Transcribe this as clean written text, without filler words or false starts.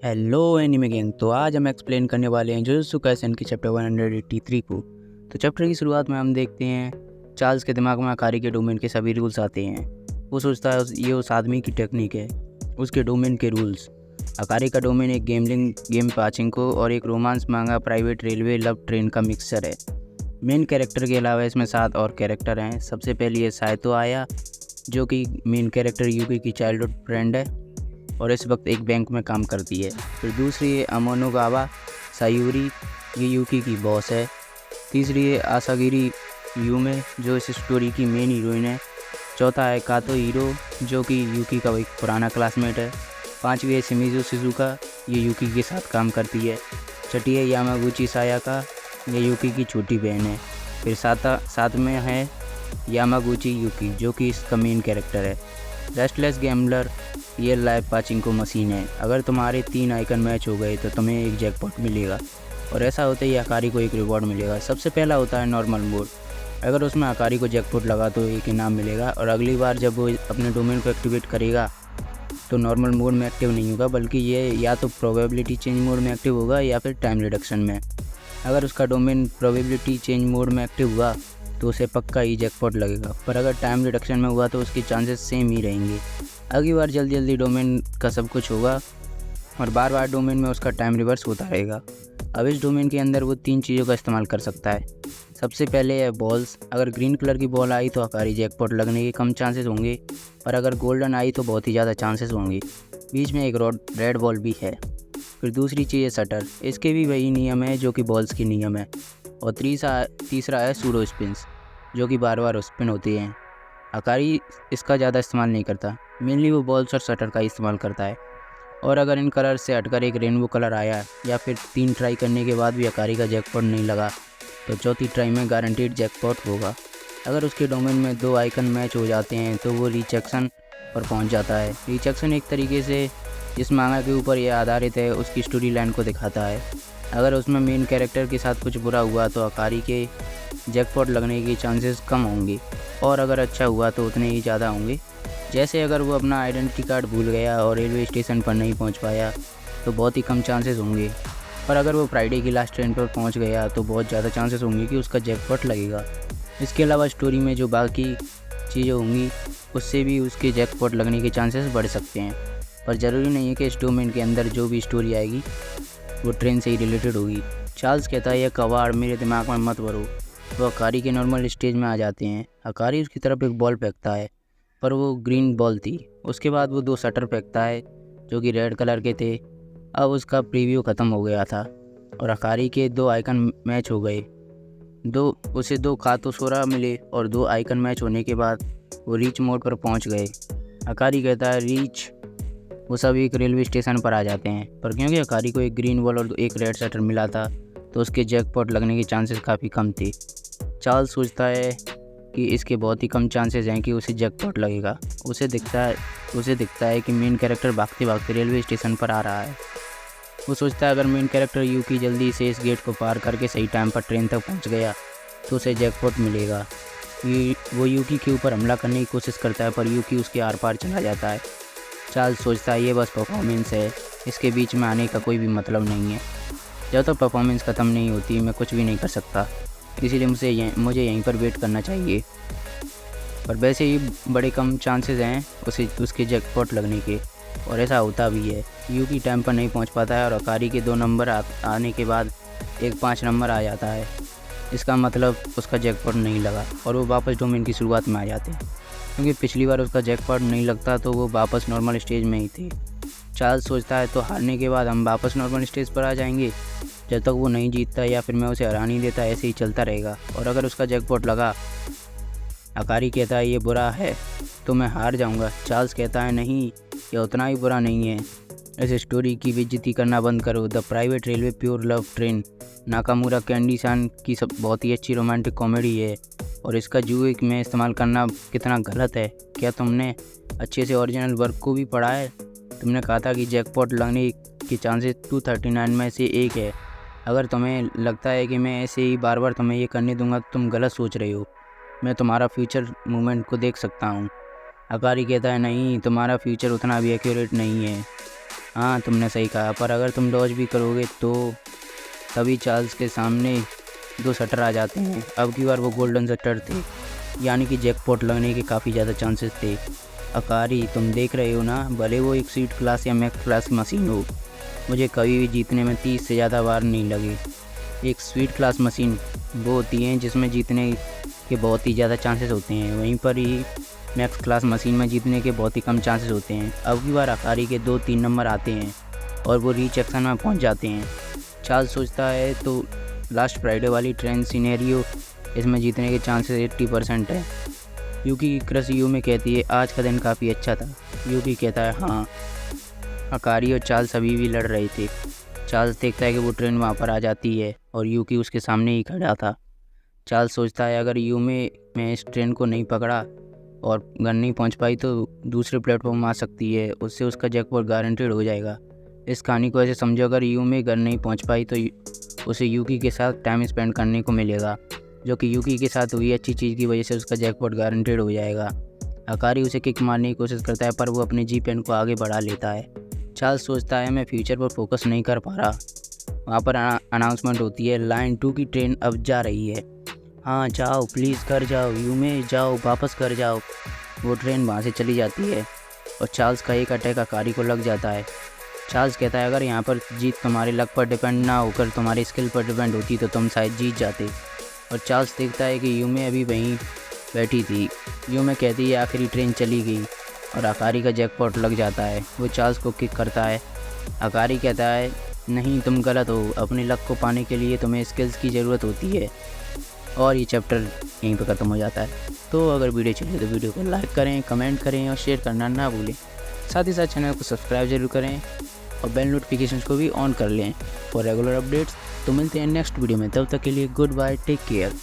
Hello anime gang. तो आज हम एक्सप्लेन करने वाले हैं जुजुत्सु काइसेन के चैप्टर 183 को। तो चैप्टर की शुरुआत में हम देखते हैं चार्ल्स के दिमाग में अकारी के डोमेन के सभी रूल्स आते हैं। वो सोचता है ये उस आदमी की टेक्निक है, उसके डोमेन के रूल्स। अकारी का डोमेन एक गेम पाचिंको और एक रोमांस मांगा प्राइवेट रेलवे लव ट्रेन का मिक्सचर है। मेन कैरेक्टर के अलावा इसमें 7 और कैरेक्टर हैं। सबसे पहले ये साइतो आया, जो कि मेन कैरेक्टर यूकी की चाइल्डहुड फ्रेंड है और इस वक्त एक बैंक में काम करती है। फिर दूसरी है अमोनोगावा सायूरी, ये यूकी की बॉस है। तीसरी है आसागिरी यूमे, जो इस स्टोरी की मेन हीरोइन है। चौथा है कातो हीरो, जो कि यूकी का एक पुराना क्लासमेट है। पांचवी है शिमिजू शिजुका, ये यूकी के साथ काम करती है। छठी है यामागुची सायाका, ये यूकी की छोटी बहन है। फिर साथ में है यामागुची यूकी, जो कि इसका मेन कैरेक्टर है। रेस्टलेस गैम्बलर, ये लाइव पाचिंको मशीन है। अगर तुम्हारे 3 आइकन मैच हो गए तो तुम्हें एक जैकपॉट मिलेगा और ऐसा होते ही अकारी को एक रिवॉर्ड मिलेगा। सबसे पहला होता है नॉर्मल मोड। अगर उसमें अकारी को जैकपॉट लगा तो एक इनाम मिलेगा और अगली बार जब वो अपने डोमेन को एक्टिवेट करेगा तो नॉर्मल मोड में एक्टिव नहीं होगा, बल्कि ये या तो प्रोबेबिलिटी चेंज मोड में एक्टिव होगा या फिर टाइम रिडक्शन में। अगर उसका डोमेन प्रोबेबिलिटी चेंज मोड में एक्टिव हुआ तो उसे पक्का ही जैकपॉट लगेगा, पर अगर टाइम रिडक्शन में हुआ तो उसके चांसेस सेम ही रहेंगे। अगली बार जल्दी डोमेन का सब कुछ होगा और बार बार डोमेन में उसका टाइम रिवर्स होता रहेगा। अब इस डोमेन के अंदर वो 3 चीज़ों का इस्तेमाल कर सकता है। सबसे पहले है बॉल्स। अगर ग्रीन कलर की बॉल आई तो अकारी जैकपॉट लगने के कम चांसेस होंगे, पर अगर गोल्डन आई तो बहुत ही ज़्यादा चांसेस होंगे। बीच में एक रेड बॉल भी है। फिर दूसरी चीज़ है शटर। इसके भी वही नियम है जो कि बॉल्स की नियम है। और तीसरा है सूडो स्पिन्स, जो कि बार बार स्पिन होती हैं। अकारी इसका ज़्यादा इस्तेमाल नहीं करता, मेनली वो बॉल्स और शटर का इस्तेमाल करता है। और अगर इन कलर से हटकर एक रेनबो कलर आया या फिर 3 ट्राई करने के बाद भी अकारी का जैकपॉट नहीं लगा तो चौथी ट्राई में गारंटीड जैकपॉट होगा। अगर उसके डोमेन में 2 आइकन मैच हो जाते हैं तो वो रीचेक्शन पर पहुंच जाता है। रीचेक्शन एक तरीके से जिस मांगा के ऊपर यह आधारित है उसकी स्टोरी लाइन को दिखाता है। अगर उसमें मेन कैरेक्टर के साथ कुछ बुरा हुआ तो अकारी के जैकपॉट लगने के चांसेस कम होंगे और अगर अच्छा हुआ तो उतने ही ज़्यादा होंगे। जैसे अगर वो अपना आइडेंटिटी कार्ड भूल गया और रेलवे स्टेशन पर नहीं पहुंच पाया तो बहुत ही कम चांसेस होंगे, पर अगर वो फ्राइडे की लास्ट ट्रेन पर पहुंच गया तो बहुत ज़्यादा चांसेस होंगे कि उसका जैकपॉट लगेगा। इसके अलावा स्टोरी में जो बाकी चीज़ें होंगी उससे भी उसके जैकपॉट लगने के चांसेस बढ़ सकते हैं, पर ज़रूरी नहीं है कि इस डोमेन के अंदर जो भी स्टोरी आएगी वो ट्रेन से ही रिलेटेड होगी। चार्ल्स कहता है यह कबाड़ मेरे दिमाग में मत भरो। वो अकारी के नॉर्मल स्टेज में आ जाते हैं। अकारी उसकी तरफ एक बॉल फेंकता है, पर वो ग्रीन बॉल थी। उसके बाद वो 2 शटर फेंकता है जो कि रेड कलर के थे। अब उसका प्रीव्यू ख़त्म हो गया था और अकारी के 2 आइकन मैच हो गए। उसे 2 कातोसोरा मिले और 2 आइकन मैच होने के बाद वो रीच मोड पर पहुंच गए। अकारी कहता है रीच। वो सब एक रेलवे स्टेशन पर आ जाते हैं, पर क्योंकि अकारी को एक ग्रीन बॉल और एक रेड शटर मिला था तो उसके जैकपॉट लगने के चांसेस काफ़ी कम थे। चार्ल्स सोचता है कि इसके बहुत ही कम चांसेस हैं कि उसे जैकपॉट लगेगा। उसे दिखता है कि मेन कैरेक्टर भागते भागते रेलवे स्टेशन पर आ रहा है। वो सोचता है अगर मेन कैरेक्टर यूकी जल्दी से इस गेट को पार करके सही टाइम पर ट्रेन तक पहुंच गया तो उसे जैकपॉट मिलेगा। वो यूकी के ऊपर हमला करने की कोशिश करता है, पर यूकी उसके आर पार चला जाता है। चार्ल्स सोचता है ये बस परफॉर्मेंस है, इसके बीच में आने का कोई भी मतलब नहीं है। जब तक परफॉर्मेंस ख़त्म नहीं होती मैं कुछ भी नहीं कर सकता, इसीलिए मुझे यहीं पर वेट करना चाहिए। पर वैसे ही बड़े कम चांसेस हैं उसके जैकपॉट लगने के, और ऐसा होता भी है। यूकी टाइम पर नहीं पहुंच पाता है और अकारी के 2 नंबर आने के बाद एक 5 नंबर आ जाता है। इसका मतलब उसका जैकपॉट नहीं लगा और वो वापस डोमेन की शुरुआत में आ जाते हैं, क्योंकि पिछली बार उसका जैकपॉट नहीं लगता तो वो वापस नॉर्मल स्टेज में ही थे। चार्ल्स सोचता है तो हारने के बाद हम वापस नॉर्मल स्टेज पर आ जाएंगे। जब तक वो नहीं जीतता या फिर मैं उसे हरा नहीं देता ऐसे ही चलता रहेगा, और अगर उसका जैकपॉट लगा, अकारी कहता है ये बुरा है तो मैं हार जाऊंगा। चार्ल्स कहता है नहीं, ये उतना ही बुरा नहीं है। इस स्टोरी की बेइज्जती करना बंद करो। The private railway pure love train Nakamura कैंडी-सान की सब बहुत ही अच्छी रोमांटिक कॉमेडी है और इसका जुए में इस्तेमाल करना कितना गलत है। क्या तुमने अच्छे से ओरिजिनल वर्क को भी पढ़ा है? तुमने कहा था कि जैकपॉट लगने के चांसेस 239 में से 1 है। अगर तुम्हें लगता है कि मैं ऐसे ही बार बार तुम्हें ये करने दूंगा तो तुम गलत सोच रहे हो। मैं तुम्हारा फ्यूचर मूवमेंट को देख सकता हूँ। अकारी कहता है नहीं, तुम्हारा फ्यूचर उतना भी एक्यूरेट नहीं है। हाँ, तुमने सही कहा, पर अगर तुम डॉज भी करोगे तो तभी चार्ल्स के सामने 2 शटर आ जाते हैं। अब की बार वो गोल्डन शटर थे, यानी कि जैकपॉट लगने के काफ़ी ज़्यादा चांसेस थे। अकारी, तुम देख रहे हो ना, भले वो एक स्वीट क्लास या मैक्स क्लास की मशीन हो, मुझे कभी भी जीतने में 30 से ज़्यादा बार नहीं लगे। एक स्वीट क्लास मशीन वो होती है जिसमें जीतने के बहुत ही ज़्यादा चांसेस होते हैं, वहीं पर ही मैक्स क्लास मशीन में जीतने के बहुत ही कम चांसेस होते हैं। अब की बार अकारी के 2-3 नंबर आते हैं और वो रीच एक्शन में पहुंच जाते हैं। चार्ल्स सोचता है तो लास्ट फ्राइडे वाली ट्रेन सिनेरियो, इसमें जीतने के चांसेस 80% है। यूकी की क्रश यू में कहती है आज का दिन काफ़ी अच्छा था। यूकी कहता है हाँ। अकारी और चार्ल्स अभी भी लड़ रहे थे। चार्ल्स देखता है कि वो ट्रेन वहाँ पर आ जाती है और यूकी उसके सामने ही खड़ा था। चार्ल्स सोचता है अगर यू में मैं इस ट्रेन को नहीं पकड़ा और गन नहीं पहुँच पाई तो दूसरे प्लेटफॉर्म आ सकती है, उससे उसका जैकपॉट गारंटेड हो जाएगा। इस कहानी को ऐसे समझो, अगर यू में गन नहीं पहुँच पाई तो उसे यूकी के साथ टाइम स्पेंड करने को मिलेगा, जो कि यूकी के साथ हुई अच्छी चीज़ की वजह से उसका जैकपॉट गारंटेड हो जाएगा। अकारी उसे किक मारने की कोशिश करता है पर वो अपने जी पेन को आगे बढ़ा लेता है। चार्ल्स सोचता है मैं फ्यूचर पर फोकस नहीं कर पा रहा। वहाँ पर अनाउंसमेंट होती है लाइन 2 की ट्रेन अब जा रही है। हाँ जाओ, प्लीज़ घर जाओ, यू में जाओ, वापस घर जाओ। वो ट्रेन वहाँ से चली जाती है और चार्ल्स का एक अटैक अकारी को लग जाता है। चार्ल्स कहता है अगर यहाँ पर जीत तुम्हारे लक पर डिपेंड ना होकर तुम्हारी स्किल पर डिपेंड होती तो तुम शायद जीत जाते। और चार्ल्स देखता है कि यूमे अभी वहीं बैठी थी। यूमे कहती है आखिरी ट्रेन चली गई और अकारी का जैकपॉट लग जाता है। वो चार्ल्स को किक करता है। अकारी कहता है नहीं, तुम गलत हो, अपने लक को पाने के लिए तुम्हें स्किल्स की ज़रूरत होती है। और ये चैप्टर यहीं पर ख़त्म हो जाता है। तो अगर वीडियो चले तो वीडियो को लाइक करें, कमेंट करें और शेयर करना ना भूलें। साथ ही साथ चैनल को सब्सक्राइब जरूर करें और बेल नोटिफिकेशन को भी ऑन कर लें फॉर रेगुलर अपडेट्स। तो मिलते हैं नेक्स्ट वीडियो में, तब तक के लिए गुड बाय, टेक केयर।